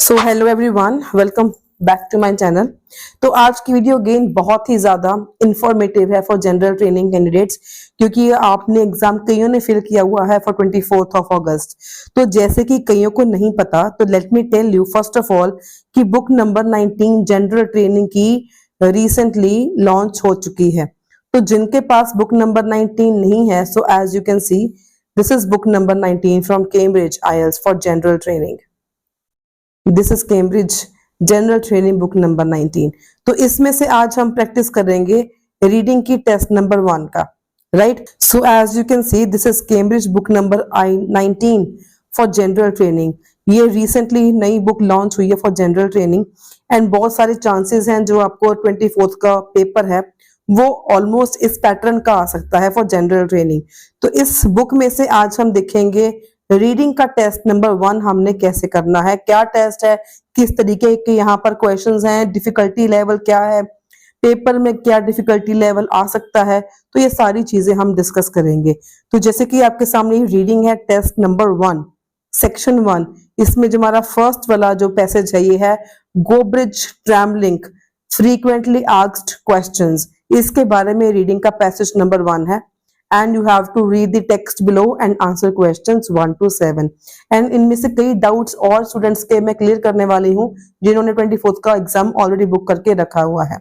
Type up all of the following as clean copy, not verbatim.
So hello everyone, welcome back to my channel. तो आज की वीडियो अगेन बहुत ही ज्यादा इंफॉर्मेटिव है फॉर जनरल ट्रेनिंग कैंडिडेट्स, क्योंकि आपने एग्जाम कईयों ने फिल किया हुआ है फॉर 24 अगस्त। तो जैसे कि कईयों को नहीं पता, तो let me tell you first of all कि बुक नंबर 19 जनरल ट्रेनिंग की रिसेंटली लॉन्च हो चुकी है। तो जिनके पास बुक नंबर 19 नहीं है, so as you can see this is book number 19 from Cambridge IELTS for general training. This is Cambridge general training book number 19। तो इसमें से आज हम प्रैक्टिस करेंगे रीडिंग की टेस्ट नंबर 1 का, right. So as you can see this is Cambridge book number 19 for general training. ये recently नई बुक लॉन्च हुई है फॉर जनरल ट्रेनिंग एंड बहुत सारे चांसेस हैं जो आपको 24 का पेपर है वो ऑलमोस्ट इस पैटर्न का आ सकता है फॉर जनरल ट्रेनिंग। तो इस बुक में से आज हम देखेंगे रीडिंग का टेस्ट नंबर 1 हमने कैसे करना है, क्या टेस्ट है, किस तरीके के यहाँ पर क्वेश्चंस हैं, डिफिकल्टी लेवल क्या है, पेपर में क्या डिफिकल्टी लेवल आ सकता है। तो ये सारी चीजें हम डिस्कस करेंगे। तो जैसे कि आपके सामने रीडिंग है टेस्ट नंबर 1 सेक्शन 1। इसमें जो हमारा फर्स्ट वाला जो पैसेज है ये है गोब्रिज ट्रैमलिंक फ्रीक्वेंटली आस्क्ड क्वेश्चंस। इसके बारे में रीडिंग का पैसेज नंबर 1 है and you have to read the text below and answer questions 1 to 7। and इनमें से कई डाउट्स और स्टूडेंट्स के मैं क्लियर करने वाली हूँ जिन्होंने 24 का एग्जाम ऑलरेडी बुक करके रखा हुआ है।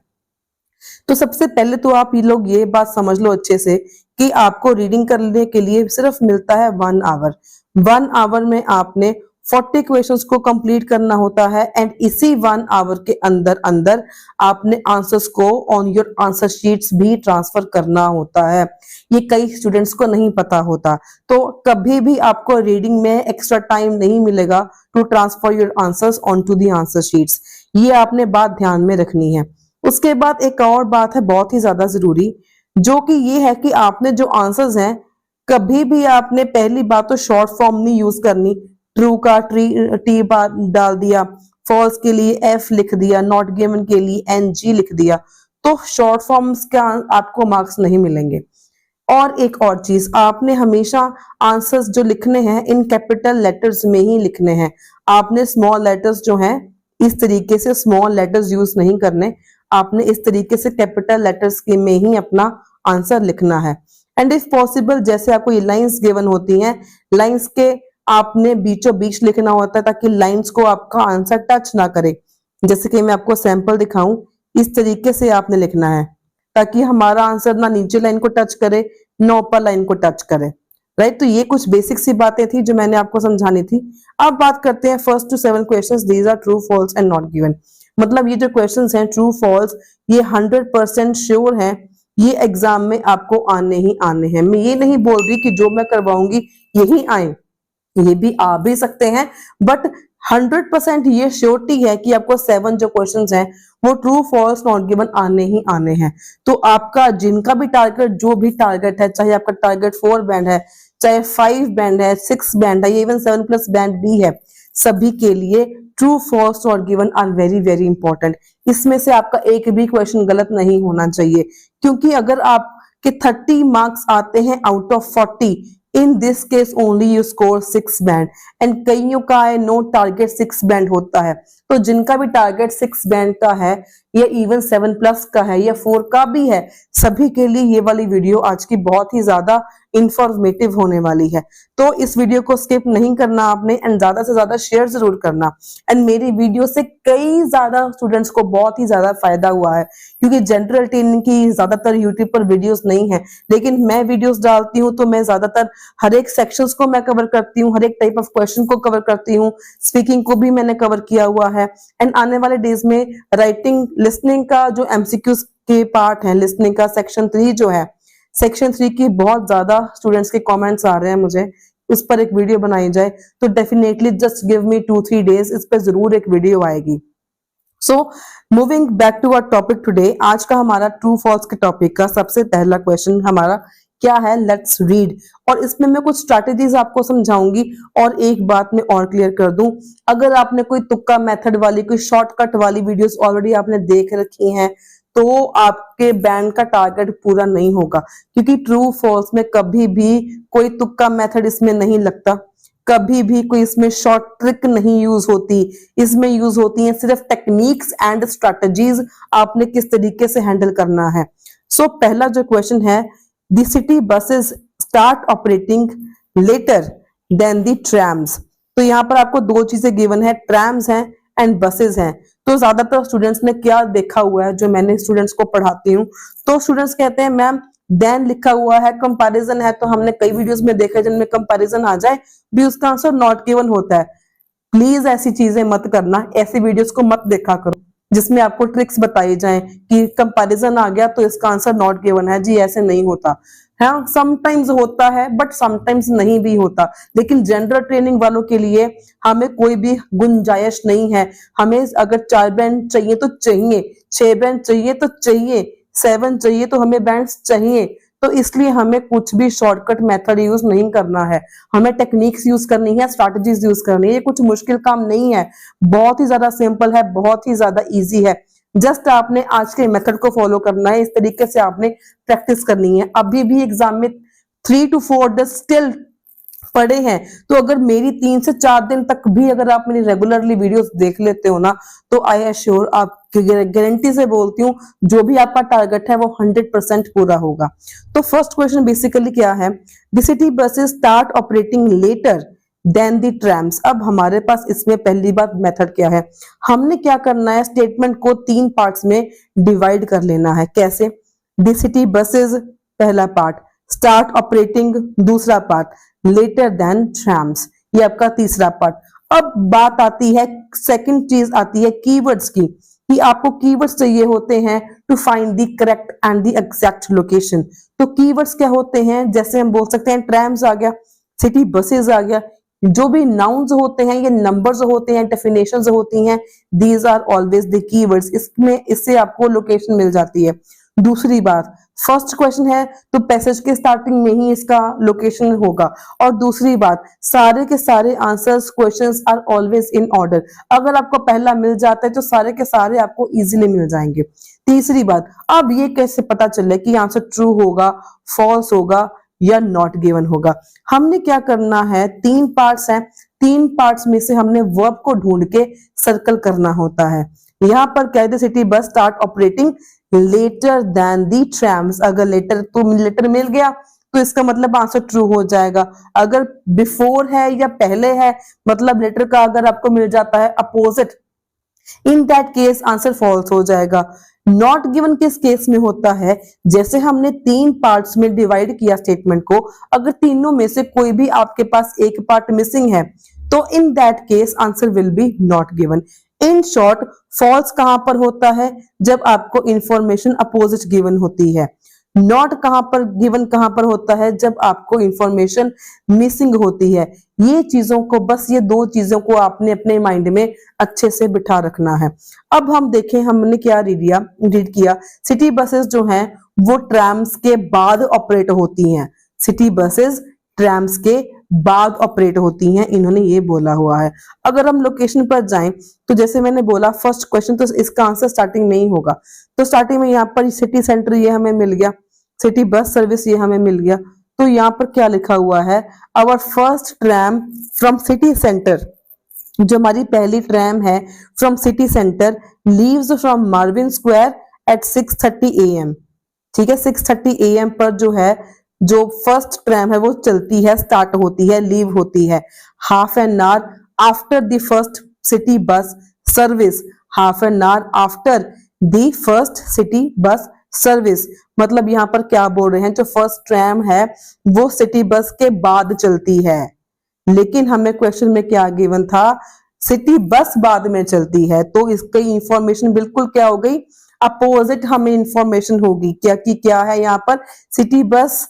तो सबसे पहले तो आप ये लोग ये बात समझ लो अच्छे से कि आपको रीडिंग करने के लिए सिर्फ मिलता है 1 आवर। 1 आवर में आपने 40 क्वेश्चंस को कंप्लीट करना होता है एंड इसी 1 आवर के अंदर अंदर आपने आंसर्स को ऑन योर आंसर शीट्स भी ट्रांसफर करना होता है। ये कई स्टूडेंट्स को नहीं पता होता। तो कभी भी आपको रीडिंग में एक्स्ट्रा टाइम नहीं मिलेगा to transfer your answers on to the answer sheets. ये आपने बात ध्यान में रखनी है। उसके बाद एक और बात है बहुत ही ज्यादा जरूरी, जो कि ये है कि आपने जो आंसर्स हैं कभी भी आपने पहली बात तो शॉर्ट फॉर्म नहीं यूज करनी। ट्रू का टी डाल दिया, फॉल्स के लिए एफ लिख दिया, नॉट गिवन के लिए एनजी लिख दिया, तो शॉर्ट फॉर्म्स का आपको मार्क्स नहीं मिलेंगे। और एक और चीज, आपने हमेशा आंसर्स जो लिखने हैं इन कैपिटल लेटर्स में ही लिखने हैं। आपने स्मॉल लेटर्स जो हैं इस तरीके से स्मॉल लेटर्स यूज नहीं करने, आपने इस तरीके से कैपिटल लेटर्स के में ही अपना आंसर लिखना है। एंड इफ पॉसिबल जैसे आपको ये लाइंस गिवन होती हैं, लाइंस के आपने बीचों बीच लिखना होता है ताकि लाइंस को आपका आंसर टच ना करे। जैसे कि मैं आपको सैंपल दिखाऊं, इस तरीके से आपने लिखना है ताकि हमारा आंसर ना नीचे लाइन को टच करे ना ऊपर लाइन को टच करे, राइट। तो ये कुछ बेसिक सी बातें थी जो मैंने आपको समझानी थी। अब बात करते हैं first to 7 questions. These are true false and not given. मतलब ये जो क्वेश्चंस हैं ट्रू फॉल्स ये 100% श्योर हैं, ये एग्जाम में आपको आने ही आने हैं। मैं ये नहीं बोल रही कि जो मैं करवाऊंगी यही आए, ये भी आ भी सकते हैं, बट 100% ये श्योरिटी है कि आपको 7 जो क्वेश्चंस हैं वो ट्रू फॉल्स नॉट गिवन आने ही आने हैं। तो आपका जिनका भी टारगेट जो भी टारगेट है, चाहे आपका टारगेट 4 बैंड है, चाहे 5 बैंड है, 6 बैंड है, इवन 7+ बैंड भी है, सभी के लिए true false not given are very very important. इसमें से आपका एक भी क्वेश्चन गलत नहीं होना चाहिए, क्योंकि अगर आपके 30 मार्क्स आते हैं out of 40, in this case only you score 6 band and कईयों का है नो टारगेट 6 बैंड होता है। तो जिनका भी टारगेट 6 बैंड का है या इवन 7+ का है या 4 का भी है, सभी के लिए ये वाली वीडियो आज की बहुत ही ज्यादा इंफॉर्मेटिव होने वाली है। तो इस वीडियो को स्किप नहीं करना आपने एंड ज्यादा से ज्यादा शेयर जरूर करना। एंड मेरी वीडियो से कई ज्यादा स्टूडेंट्स को बहुत ही ज्यादा फायदा हुआ है, क्योंकि जनरल ट्रेनिंग की ज्यादातर यूट्यूब पर वीडियोस नहीं है, लेकिन मैं वीडियोस डालती हूँ तो मैं ज्यादातर हर एक सेक्शंस को मैं कवर करती हूँ, हर एक टाइप ऑफ क्वेश्चन को कवर करती हूँ, स्पीकिंग को भी मैंने कवर किया हुआ है। एंड आने वाले डेज में राइटिंग लिसनिंग का जो एमसीक्यूज के पार्ट है, लिसनिंग का सेक्शन 3 जो है, सेक्शन 3 की बहुत ज्यादा स्टूडेंट्स के कमेंट्स आ रहे हैं मुझे उस पर एक वीडियो बनाई जाए, तो definitely just give me 2-3 days, इस पर जरूर एक वीडियो आएगी। So moving back to our topic today, आज का हमारा ट्रू फॉल्स के टॉपिक का सबसे पहला क्वेश्चन हमारा क्या है, लेट्स रीड। और इसमें मैं कुछ स्ट्रैटेजीज आपको समझाऊंगी और एक बात मैं और क्लियर कर दूं, अगर आपने कोई तुक्का मेथड वाली, कोई शॉर्टकट वाली वीडियोस ऑलरेडी आपने देख रखी हैं तो आपके बैंड का टारगेट पूरा नहीं होगा, क्योंकि ट्रू फॉल्स में कभी भी कोई तुक्का मेथड इसमें नहीं लगता। कभी भी कोई इसमें शॉर्ट ट्रिक नहीं यूज होती, इसमें यूज होती है सिर्फ टेक्निक्स एंड स्ट्रेटजीज, आपने किस तरीके से हैंडल करना है। सो पहला जो क्वेश्चन है, the city buses start operating later than the trams. तो यहाँ पर आपको दो चीजें गिवन है, ट्रैम्स हैं एंड बसेस हैं। तो ज्यादातर स्टूडेंट्स ने क्या देखा हुआ है, जो मैंने स्टूडेंट्स को पढ़ाती हूँ, तो स्टूडेंट्स कहते हैं मैम देन लिखा हुआ है, कंपैरिजन है। तो हमने कई वीडियोस में देखा है जिनमें कंपैरिजन आ जाए भी उसका आंसर नॉट गिवन होता है। प्लीज ऐसी चीजें मत करना, ऐसी वीडियोस को मत देखा करो जिसमें आपको ट्रिक्स बताई जाएं कि कंपैरिजन आ गया तो इसका आंसर नॉट गिवन है। जी ऐसे नहीं होता है, समटाइम्स होता है बट समटाइम्स नहीं भी होता। लेकिन जनरल ट्रेनिंग वालों के लिए हमें कोई भी गुंजाइश नहीं है। हमें अगर 4 बैंड चाहिए तो चाहिए, 6 बैंड चाहिए तो चाहिए, 7 चाहिए तो हमें बैंड्स चाहिए। तो इसलिए हमें कुछ भी शॉर्टकट मेथड यूज नहीं करना है, हमें टेक्निक्स यूज करनी है, स्ट्रैटेजीज यूज करनी है। ये कुछ मुश्किल काम नहीं है, बहुत ही ज्यादा सिंपल है, बहुत ही ज्यादा इजी है। जस्ट आपने आज के मेथड को फॉलो करना है, इस तरीके से आपने प्रैक्टिस करनी है। अभी भी एग्जाम में 3 to 4 days स्टिल पड़े हैं, तो अगर मेरी 3 से 4 दिन तक भी अगर आप मेरी रेगुलरली वीडियोस देख लेते हो ना, तो आई एश्योर, आप गारंटी से बोलती हूँ, जो भी आपका टारगेट है वो 100% पूरा होगा। तो फर्स्ट क्वेश्चन बेसिकली क्या है, the city buses start operating later than the trams. अब हमारे पास इसमें पहली बात मेथड क्या है, हमने क्या करना है, स्टेटमेंट को 3 पार्ट्स में डिवाइड कर लेना है। कैसे, द सिटी बसेस पहला पार्ट, स्टार्ट ऑपरेटिंग दूसरा पार्ट, लेटर देन ट्रैम्स ये आपका तीसरा पार्ट। अब बात आती है, सेकंड चीज आती है कीवर्ड्स की, कि आपको कीवर्ड्स चाहिए होते हैं to find the correct and the exact location. तो कीवर्ड्स क्या होते हैं, जैसे हम बोल सकते हैं ट्रैम्स आ गया, सिटी बसेस आ गया, जो भी नाउन्स होते हैं, ये नंबर्स होते हैं, डेफिनेशंस होती हैं, these are always the keywords. इसमें इससे आपको लोकेशन मिल जाती है। दूसरी बात, फर्स्ट क्वेश्चन है तो पैसेज के स्टार्टिंग में ही इसका लोकेशन होगा। और दूसरी बात, सारे के सारे answers questions are always in order. अगर आपको पहला मिल जाता है तो सारे के सारे आपको इजीली मिल जाएंगे। तीसरी बात, अब ये कैसे पता चले कि आंसर ट्रू होगा, फॉल्स होगा या नॉट गिवन होगा। हमने क्या करना है, 3 पार्ट्स हैं, 3 पार्ट्स में से हमने वर्ब को ढूंढ के सर्कल करना होता है। यहाँ पर कह the city bus start operating later than the trams. अगर लेटर मिल गया तो इसका मतलब आंसर ट्रू हो जाएगा। अगर बिफोर है या पहले है, मतलब लेटर का अगर आपको मिल जाता है opposite, in that case answer false हो जाएगा। नॉट गिवन किस केस में होता है, जैसे हमने 3 पार्ट्स में डिवाइड किया स्टेटमेंट को, अगर तीनों में से कोई भी आपके पास एक पार्ट मिसिंग है तो in that case answer will be not given. In short, false कहां पर होता है, जब आपको इंफॉर्मेशन अपोजिट गिवन होती है। नॉट कहां पर गिवन, कहां पर होता है, जब आपको इंफॉर्मेशन मिसिंग होती है। ये चीजों को, बस ये 2 चीजों को आपने अपने माइंड में अच्छे से बिठा रखना है। अब हम देखें, हमने क्या रीड किया, सिटी बसेस जो हैं वो ट्रैम्स के बाद ऑपरेट होती हैं। सिटी बसेस ट्रैम्स के बाद ऑपरेट होती हैं, इन्होंने ये बोला हुआ है। अगर हम लोकेशन पर जाएं तो जैसे मैंने बोला फर्स्ट क्वेश्चन, तो इसका आंसर स्टार्टिंग में ही होगा। तो स्टार्टिंग में यहाँ पर सिटी सेंटर ये हमें मिल गया, सिटी बस सर्विस ये हमें मिल गया। तो यहाँ पर क्या लिखा हुआ है, our first tram from city centre, जो हमारी पहली ट्रैम है from city centre leaves from Marvin square at 6:30 AM। ठीक है, 6:30 AM पर जो है, जो फर्स्ट ट्रैम है वो चलती है, स्टार्ट होती है, लीव होती है। Half an hour after the first city bus service, half an hour after the first city bus service. मतलब यहाँ पर क्या बोल रहे हैं, जो फर्स्ट ट्रैम है वो सिटी बस के बाद चलती है, लेकिन हमें क्वेश्चन में क्या गिवन था, सिटी बस बाद में चलती है। तो इसकी इंफॉर्मेशन बिल्कुल क्या हो गई, अपोजिट हमें इंफॉर्मेशन होगी। क्या की क्या है, यहाँ पर सिटी बस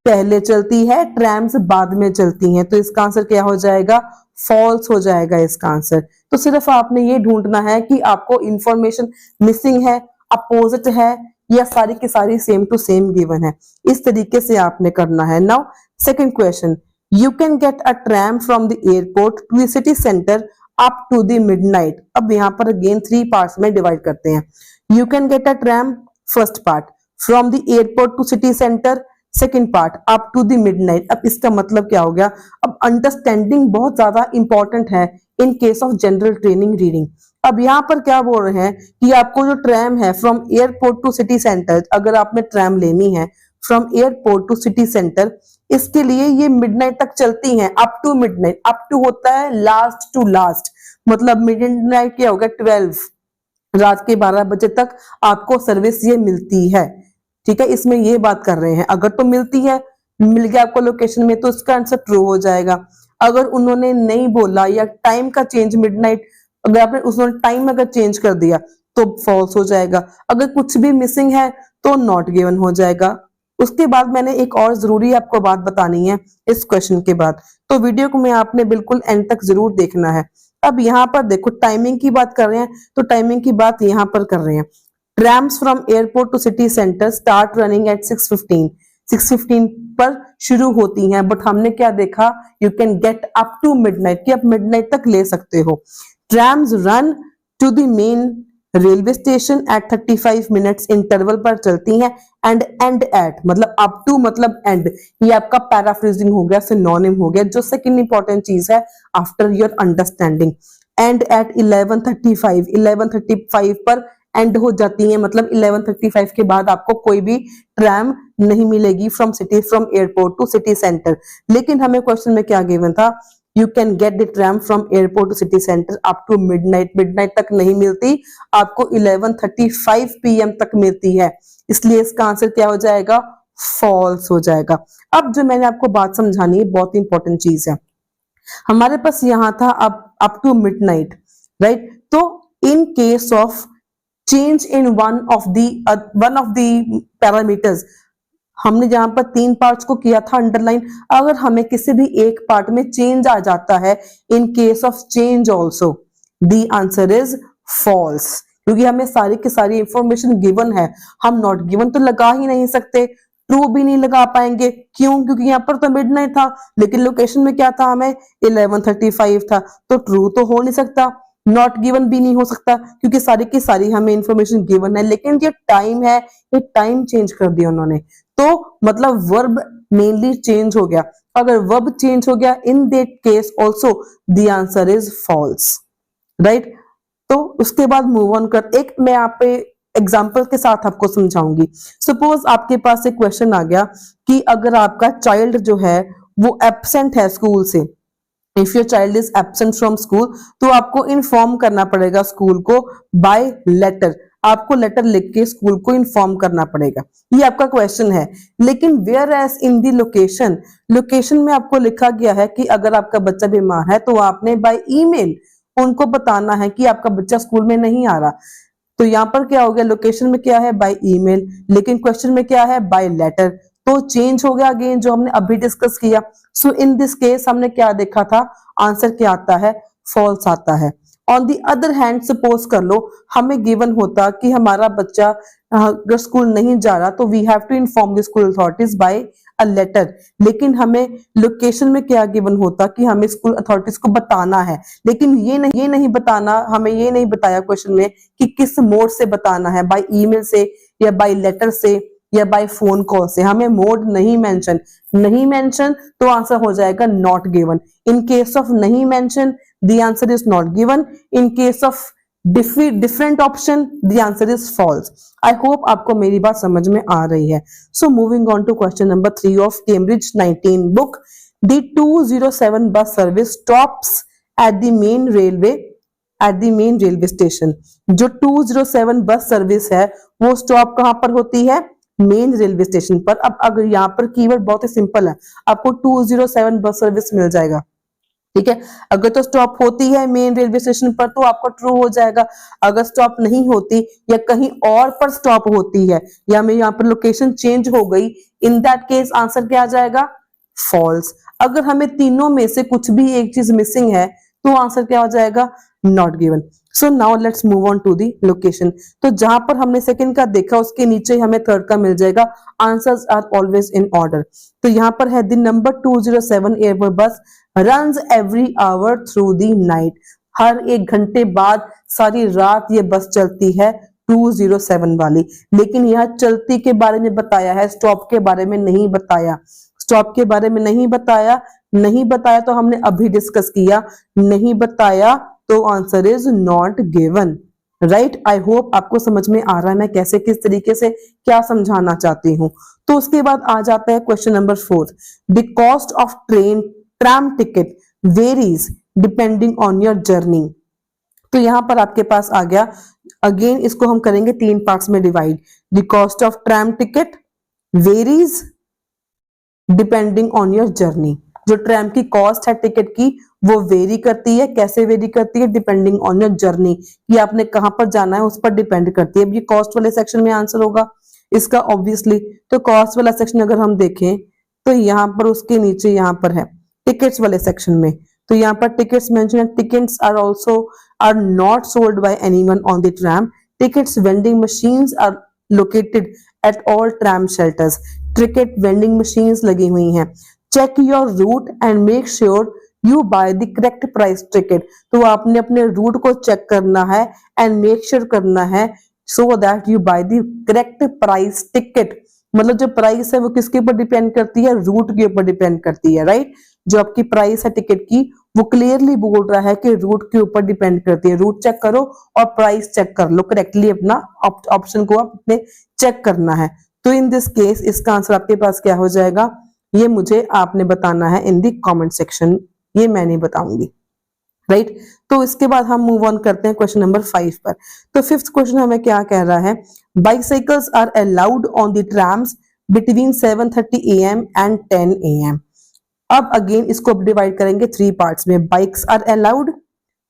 पहले चलती है, ट्रैम्स बाद में चलती हैं। तो इसका आंसर क्या हो जाएगा, फॉल्स हो जाएगा इसका आंसर। तो सिर्फ आपने ये ढूंढना है कि आपको इंफॉर्मेशन मिसिंग है, अपोजिट है, या सारी की सारी सेम टू सेम गिवन है। इस तरीके से आपने करना है। Now second question, you can get a tram from the airport to the city centre up to the midnight. अब यहाँ पर अगेन 3 पार्ट्स में डिवाइड करते हैं। You can get a tram, first part, from the airport to city centre, second part up to the midnight. अब इसका मतलब क्या हो गया, अब अंडरस्टैंडिंग बहुत ज्यादा इंपॉर्टेंट है in case of general training reading. अब यहाँ पर क्या बोल रहे हैं कि आपको जो ट्रैम है from airport to city centre, अगर आपने ट्रैम लेनी है from airport to city centre, इसके लिए ये मिडनाइट तक चलती हैं, up to midnight. Up to होता है लास्ट टू लास्ट, मतलब मिडनाइट क्या होगा 12, रात के 12 बजे तक आपको सर्विस ये मिलती है। ठीक है, इसमें ये बात कर रहे हैं, अगर तो मिलती है, मिल गया आपको लोकेशन में, तो इसका आंसर ट्रू हो जाएगा। अगर उन्होंने नहीं बोला या टाइम का चेंज मिडनाइट, अगर आपने उसने टाइम अगर चेंज कर दिया तो फॉल्स हो जाएगा। अगर कुछ भी मिसिंग है तो नॉट गिवन हो जाएगा। उसके बाद मैंने एक और जरूरी आपको बात बतानी है इस क्वेश्चन के बाद, तो वीडियो को में आपने बिल्कुल एंड तक जरूर देखना है। अब यहाँ पर देखो टाइमिंग की बात कर रहे हैं, तो टाइमिंग की बात यहाँ पर कर रहे हैं। Trams from airport to city centre start running at 6:15, 6:15 पर शुरू होती हैं, बट हमने क्या देखा, you can get up to midnight, कि आप मिडनाइट तक ले सकते हो। Trams run to the main railway station at 35 minutes interval पर चलती हैं, एंड एंड एट मतलब अप टू मतलब एंड, ये आपका पैराफ्रेजिंग हो गया, सिनोनिम हो गया। जो सेकंड इंपॉर्टेंट चीज है after your understanding, and at 11:35, 11:35 पर एंड हो जाती है, मतलब 11:35 के बाद आपको कोई भी ट्रैम नहीं मिलेगी from airport to city centre. लेकिन हमें क्वेश्चन में क्या गिवन था, you can get the tram from airport to city centre up to midnight, midnight तक नहीं मिलती, आपको 11:35 PM तक मिलती है, इसलिए इसका आंसर क्या हो जाएगा, फॉल्स हो जाएगा। अब जो मैंने आपको बात समझानी है बहुत इंपॉर्टेंट चीज है, हमारे पास यहां था अप टू मिडनाइट, राइट। तो in case of change in one of the parameters, हमने जहां पर 3 पार्ट्स को किया था अंडरलाइन, अगर हमें किसी भी एक पार्ट में चेंज आ जाता है, in case of change also the answer is false, क्योंकि हमें सारी की सारी इंफॉर्मेशन गिवन है, हम नॉट गिवन तो लगा ही नहीं सकते, ट्रू भी नहीं लगा पाएंगे। क्यों? क्योंकि यहाँ पर तो मिडनाइट था, लेकिन लोकेशन में क्या था, हमें 11:35 था, तो ट्रू तो हो नहीं सकता, नॉट गिवन भी नहीं हो सकता, क्योंकि सारी की सारी हमें इंफॉर्मेशन गिवन है। लेकिन ये टाइम है, ये टाइम चेंज कर दिया उन्होंने, तो मतलब वर्ब मेनली चेंज हो गया। अगर वर्ब चेंज हो गया in that case also the answer is false, right. तो उसके बाद मूव ऑन कर, एक मैं यहाँ पे एग्जाम्पल के साथ आपको समझाऊंगी। सपोज आपके पास एक क्वेश्चन आ गया कि अगर आपका चाइल्ड जो है वो एब्सेंट है स्कूल से, if your child is absent from school, तो आपको इन्फॉर्म करना पड़ेगा स्कूल को बाय लेटर, आपको लेटर लिख के स्कूल को इन्फॉर्म करना पड़ेगा, ये आपका क्वेश्चन है। लेकिन whereas in the location, location में आपको लिखा गया है कि अगर आपका बच्चा बीमार है तो आपने बाय ईमेल उनको बताना है कि आपका बच्चा स्कूल में नहीं आ रहा। तो यहाँ पर क्या हो गया, लोकेशन में क्या है बाय ईमेल, लेकिन क्वेश्चन में क्या है बाय लेटर, तो चेंज हो गया अगेन जो हमने अभी डिस्कस किया। सो इन दिस केस हमने क्या देखा था, आंसर क्या आता है, फॉल्स आता है। On the other hand suppose कर लो हमें गिवन होता कि हमारा बच्चा अगर स्कूल नहीं जा रहा तो we have to inform the school authorities by a letter, लेकिन हमें लोकेशन में क्या गिवन होता कि हमें स्कूल अथॉरिटीज को बताना है, लेकिन ये नहीं बताना, हमें ये नहीं बताया क्वेश्चन में कि किस मोड से बताना है, बाय ईमेल से या बाय लेटर से या बाय फोन कॉल से, हमें मोड नहीं मेंशन, तो आंसर हो जाएगा not given. In case of नहीं mention the answer is not given, in case of different option the answer is false. I hope आपको मेरी बात समझ में आ रही है। So moving on to question number 3 of Cambridge 19 book, the 207 bus service stops at the main railway station. जो 207 bus service है वो स्टॉप कहां पर होती है, मेन रेलवे स्टेशन पर। अब अगर यहाँ पर कीवर्ड बहुत ही सिंपल है, आपको 207 बस सर्विस मिल जाएगा, ठीक है। अगर तो स्टॉप होती है मेन रेलवे स्टेशन पर तो आपको ट्रू हो जाएगा, अगर स्टॉप नहीं होती या कहीं और पर स्टॉप होती है या मैं यहाँ पर लोकेशन चेंज हो गई, इन दैट केस आंसर क्या आ जाएगा, फॉल्स। अगर हमें तीनों में से कुछ भी एक चीज मिसिंग है तो आंसर क्या हो जाएगा, not given. So now let's move on to the location. तो जहां पर हमने सेकंड का देखा उसके नीचे हमें थर्ड का मिल जाएगा, answers are always in order. तो यहाँ पर है the number 207 airport bus runs every hour through the night, हर 1 घंटे बाद सारी रात ये बस चलती है 207 वाली, लेकिन यहाँ चलती के बारे में बताया है, स्टॉप के बारे में नहीं बताया। स्टॉप के बारे में नहीं बताया, नहीं बताया तो हमने अभी डिस्कस किया, नहीं बताया तो answer is not given. Right, I hope आपको समझ में आ रहा है मैं कैसे किस तरीके से क्या समझाना चाहती हूँ। तो उसके बाद आ जाता है question number 4, the cost of train tram ticket varies depending on your journey. तो यहां पर आपके पास आ गया, अगेन इसको हम करेंगे 3 पार्ट्स में divide. The cost of tram ticket varies depending on your journey. जो ट्रैम की कॉस्ट है टिकट की वो वेरी करती है, कैसे वेरी करती है, डिपेंडिंग ऑन योर जर्नी, कि आपने कहां पर जाना है उस पर डिपेंड करती है। अब ये कॉस्ट वाले सेक्शन में आंसर होगा इसका ऑब्वियसली। तो कॉस्ट वाला सेक्शन अगर हम देखें तो यहाँ पर उसके नीचे यहाँ पर है टिकट्स वाले सेक्शन में, तो यहाँ पर टिकट्स मेंशन है, tickets are not sold by anyone on the tram, tickets vending machines are located at all tram shelters, ticket vending machines लगी हुई हैं। Check your route and make sure you buy the correct price ticket, तो आपने अपने root को check करना है and make sure करना है so that you buy the correct price ticket. मतलब जो प्राइस है वो किसके ऊपर डिपेंड करती है, रूट के ऊपर डिपेंड करती है। राइट, जो आपकी प्राइस है टिकट की वो क्लियरली बोल रहा है कि रूट के ऊपर डिपेंड करती है। रूट चेक करो और प्राइस चेक कर लो, करेक्टली अपना ऑप्शन को आपने चेक करना है। तो इन दिस केस इसका आंसर आपके पास क्या हो जाएगा, ये मुझे आपने बताना है इन दी कमेंट सेक्शन, ये मैं नहीं बताऊंगी। राइट, तो इसके बाद हम मूव ऑन करते हैं क्वेश्चन नंबर 5 पर। तो 5th क्वेश्चन हमें क्या कह रहा है, bicycles are allowed on the trams between 7:30 AM and 10 AM। अब अगेन इसको डिवाइड करेंगे 3 पार्ट्स में। Bikes are allowed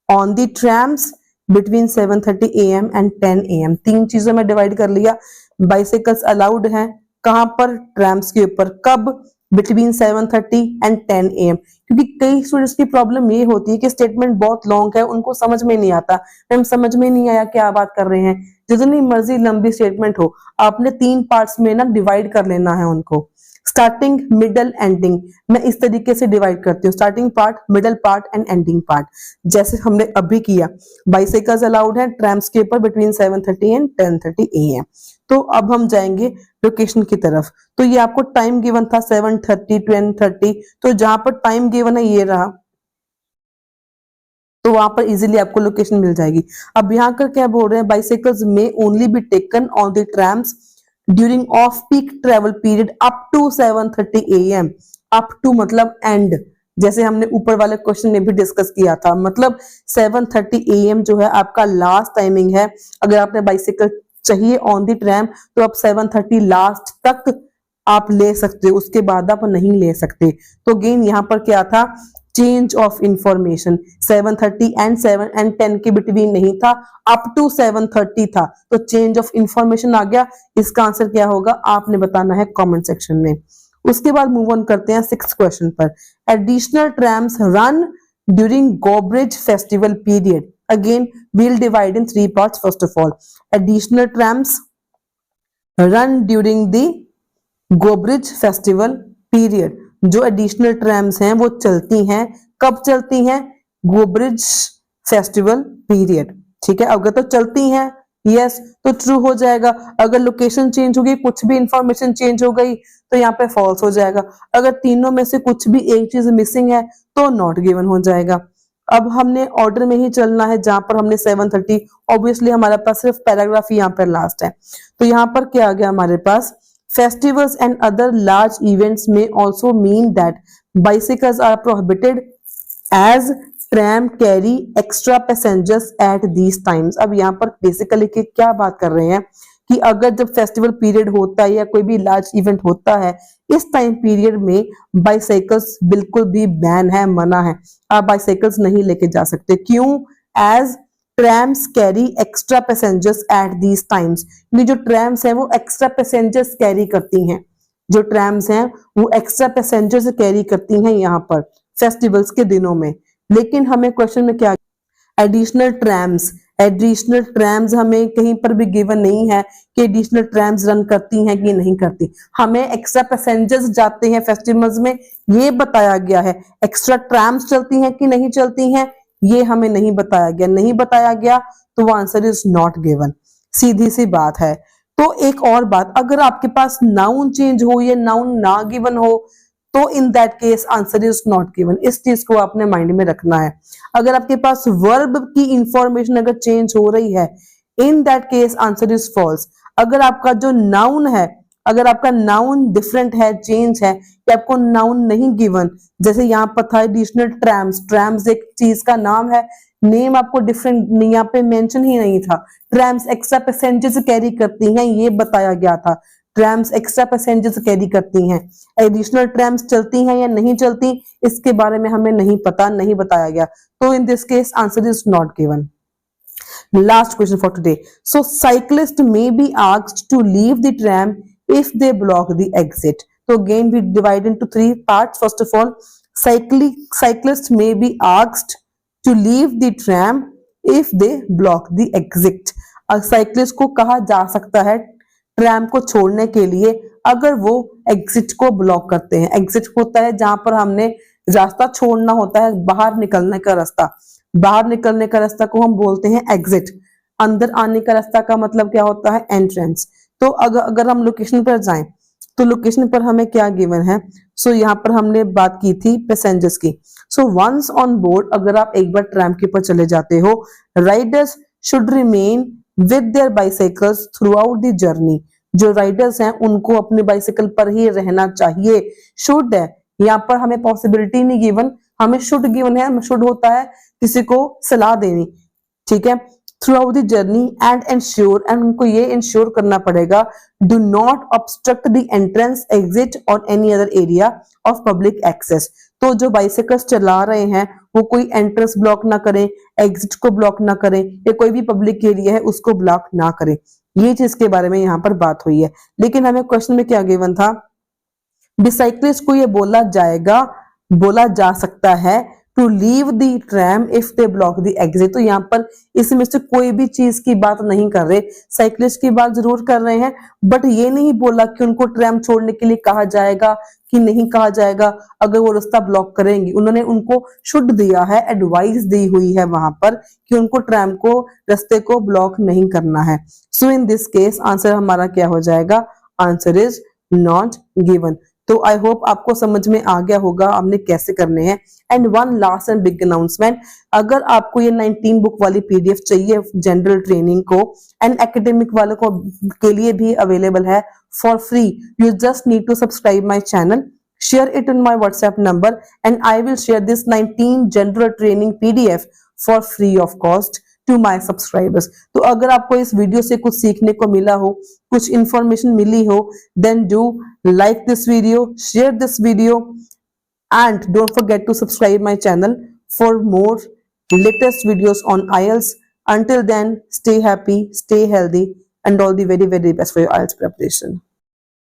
on the trams between 7:30 AM and 10 AM, 3 चीजों में डिवाइड कर लिया। बाइसाइकल्स अलाउड हैं कहां पर, ट्रैम्स के ऊपर, कब, बिटवीन 7:30 एंड 10 AM। क्योंकि कई स्टूडेंट्स की प्रॉब्लम ये होती है कि स्टेटमेंट बहुत लॉन्ग है, उनको समझ में नहीं आता, मैम समझ में नहीं आया क्या बात कर रहे हैं। जितनी मर्जी लंबी स्टेटमेंट हो आपने 3 पार्ट्स में ना डिवाइड कर लेना है उनको, स्टार्टिंग मिडल एंडिंग। मैं इस तरीके से डिवाइड करती हूँ, starting part, middle part and ending part, जैसे हमने अभी किया। बाइसाइकल्स अलाउड है ट्रैम्स के ऊपर बिटवीन 7:30 एंड 10:30 AM। तो अब हम जाएंगे लोकेशन की तरफ। तो ये आपको टाइम गिवन था 7:30 10:30, तो जहां पर टाइम गिवन है ये रहा, तो वहां पर इजीली आपको लोकेशन मिल जाएगी। अब यहाँ कर क्या बोल रहे हैं, बाइसाइकल्स में only be taken on the trams during off peak travel period up to 7:30 AM। Up to मतलब एंड, जैसे हमने ऊपर वाले क्वेश्चन में भी डिस्कस किया था, मतलब 7:30 AM जो है आपका लास्ट टाइमिंग है। अगर आपने बाइसाइकिल चाहिए ऑन द ट्रैम तो आप 7:30 लास्ट तक आप ले सकते हो, उसके बाद आप नहीं ले सकते। तो अगेन यहाँ पर क्या था, change of information, 7:30 and 7 and 10 के बिटवीन नहीं था, अप टू 7:30 था, तो चेंज ऑफ इंफॉर्मेशन आ गया। इसका आंसर क्या होगा आपने बताना है कमेंट सेक्शन में। उसके बाद मूव ऑन करते हैं 6th क्वेश्चन पर। Additional trams run during Gobridge festival period. Again we'll divide in 3 parts. First of all, additional trams run during the Gobridge festival period. जो एडिशनल ट्रैम्स हैं वो चलती हैं, कब चलती हैं, गोब्रिज फेस्टिवल पीरियड। ठीक है, अगर तो चलती हैं यस तो ट्रू हो जाएगा, अगर लोकेशन चेंज होगी, कुछ भी इंफॉर्मेशन चेंज हो गई तो यहाँ पे फॉल्स हो जाएगा, अगर तीनों में से कुछ भी एक चीज मिसिंग है तो नॉट गिवन हो जाएगा। अब हमने ऑर्डर में ही चलना है, जहां पर हमने 7:30, ऑब्वियसली हमारे पास सिर्फ पैराग्राफ यहाँ पर लास्ट है, तो यहाँ पर क्या आ गया हमारे पास, festivals and other large events may also mean that bicycles are prohibited as tram carry extra passengers at these times। अब यहाँ पर बेसिकली क्या बात कर रहे हैं कि अगर जब फेस्टिवल पीरियड होता है या कोई भी लार्ज इवेंट होता है, इस टाइम पीरियड में बाइसाइकल्स बिल्कुल भी बैन है, मना है, आप बाइसाइकल्स नहीं लेके जा सकते। क्यों, as trams carry extra passengers at these times. जो ट्रैम्स हैं वो एक्स्ट्रा पैसेंजर्स कैरी करती हैं, जो ट्रैम्स हैं वो एक्स्ट्रा पैसेंजर्स कैरी करती हैं यहाँ पर फेस्टिवल्स के दिनों में। लेकिन हमें क्वेश्चन में क्या, एडिशनल ट्रैम्स, एडिशनल ट्रैम्स हमें कहीं पर भी गिवन नहीं है कि एडिशनल ट्रैम्स रन करती हैं कि नहीं करती, हमें एक्स्ट्रा पैसेंजर्स जाते हैं फेस्टिवल्स में ये बताया गया है। एक्स्ट्रा ट्रैम्स चलती हैं कि नहीं चलती हैं ये हमें नहीं बताया गया, नहीं बताया गया तो वो आंसर इज नॉट गिवन। सीधी सी बात है। तो एक और बात, अगर आपके पास नाउन चेंज हो या नाउन ना गिवन हो तो in that case answer is not given. इस चीज को आपने माइंड में रखना है। अगर आपके पास वर्ब की इंफॉर्मेशन अगर चेंज हो रही है, in that case answer is false. अगर आपका जो नाउन है, अगर आपका नाउन डिफरेंट है, चेंज है, या आपको नाउन नहीं गिवन, जैसे यहाँ पर था एडिशनल ट्रैम्स, ट्रैम्स एक चीज का नाम है, नेम आपको डिफरेंट यहाँ पे मेंशन ही नहीं था। ट्रैम्स एक्स्ट्रा पैसेंजर्स कैरी करती हैं, ये बताया गया था। ट्रैम्स एक्स्ट्रा पैसेंजर्स कैरी करती हैं। एडिशनल ट्रैम्स चलती हैं या नहीं चलती, इसके बारे में हमें नहीं पता, नहीं बताया गया। तो in this case answer is not given. Last question for today. So cyclist may be asked to leave the tram if they block the exit. So again we divide into three parts. First of all, cyclist may be asked to leave the tram if they block the exit. Cyclist को कहा जा सकता है tram को छोड़ने के लिए अगर वो एग्जिट को ब्लॉक करते हैं। एग्जिट होता है जहां पर हमने रास्ता छोड़ना होता है, बाहर निकलने का रास्ता। बाहर निकलने का रास्ता को हम बोलते हैं एग्जिट। अंदर आने का रास्ता का मतलब क्या होता है? एंट्रेंस। तो अगर हम लोकेशन पर जाएं तो लोकेशन पर हमें क्या गिवन है? सो यहाँ पर हमने बात की थी पैसेंजर्स की। सो वंस ऑन बोर्ड, अगर आप एक बार ट्रैम के ऊपर चले जाते हो, riders should remain with their bicycles throughout the journey. जो राइडर्स हैं उनको अपने बाइसाइकिल पर ही रहना चाहिए। शुड है, यहाँ पर हमें पॉसिबिलिटी नहीं गिवन, हमें शुड गिवन है। शुड होता है किसी को सलाह देनी, ठीक है। Throughout the journey and ensure, and उनको ये इंश्योर करना पड़ेगा, do not obstruct the entrance, exit or any other area of public access. तो जो बाइसाइकल्स चला रहे हैं वो कोई एंट्रेंस ब्लॉक ना करें, एग्जिट को ब्लॉक ना करें, या कोई भी पब्लिक एरिया है उसको ब्लॉक ना करें। ये चीज के बारे में यहाँ पर बात हुई है। लेकिन हमें क्वेश्चन में क्या गिवन था? बाइसाइक्लिस्ट को ये बोला जा सकता है to leave the tram if they block the exit. तो यहाँ पर इसमें से कोई भी चीज की बात नहीं कर रहे, साइक्लिस्ट की बात जरूर कर रहे हैं, बट ये नहीं बोला कि उनको ट्रैम छोड़ने के लिए कहा जाएगा कि नहीं कहा जाएगा अगर वो रास्ता ब्लॉक करेंगी। उन्होंने उनको शुड दिया है, एडवाइस दी हुई है वहां पर कि उनको ट्रैम को, रास्ते को ब्लॉक नहीं करना है। सो इन दिस केस आंसर हमारा क्या हो जाएगा? Answer is not given. तो आई होप आपको समझ में आ गया होगा हमने कैसे करने हैं। And one last and big announcement, अगर आपको ये 19 बुक वाली पीडीएफ चाहिए जनरल ट्रेनिंग को एंड एकेडमिक वालों को के लिए भी अवेलेबल है for free, you just need to subscribe my channel, share it on my WhatsApp number and I will share this 19 general training PDF for free of cost to my subscribers. तो अगर आपको इस video से कुछ सीखने को मिला हो, कुछ इंफॉर्मेशन मिली हो, then do like this video, share this video and don't forget to subscribe my channel for more latest videos on IELTS. Until then, stay happy, stay healthy and all the very, very best for your IELTS preparation.